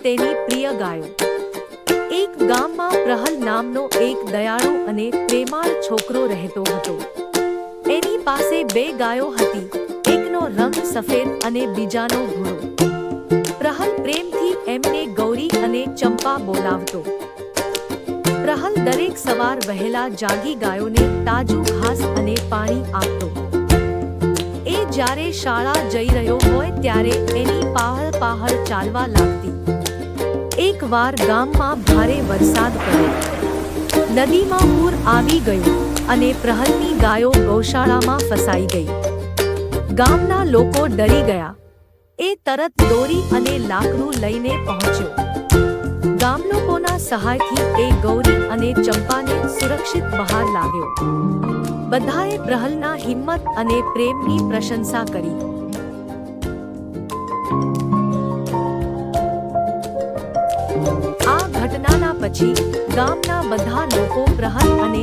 તેની પ્રિય ગાયો। એક ગામમાં પ્રહલ નામનો એક દયાળુ અને પ્રેમાળ છોકરો રહેતો હતો। એની પાસે 2 ગાયો હતી, એકનો રંગ સફેદ અને બીજાનો ભૂરો। પ્રહલ પ્રેમથી એમને ગૌરી અને ચંપા બોલાવતો। પ્રહલ દરેક સવાર વહેલા જાગી ગાયોને તાજું ઘાસ અને પાણી આપતો। એ જ્યારે શાળા જઈ રહ્યો હોય ત્યારે એની પાહળ ચાલવા લાગતી। એકવાર ગામમાં ભારે વરસાદ પડ્યો। નદીમાં પૂર આવી ગયું અને પ્રહલની ગાયો ગૌશાળામાં ફસાઈ ગઈ। ગામના લોકો ડરી ગયા। એ તરત દોરી અને લાકડું લઈને પહોંચ્યો। ગામલોકોના સહાયથી એ ગૌરી અને ચંપાને સુરક્ષિત બહાર લાવ્યો। બધાએ પ્રહલના હિંમત અને પ્રેમની પ્રશંસા કરી। આ ઘટનાના પછી ગામના બધા લોકો પ્રહલ અને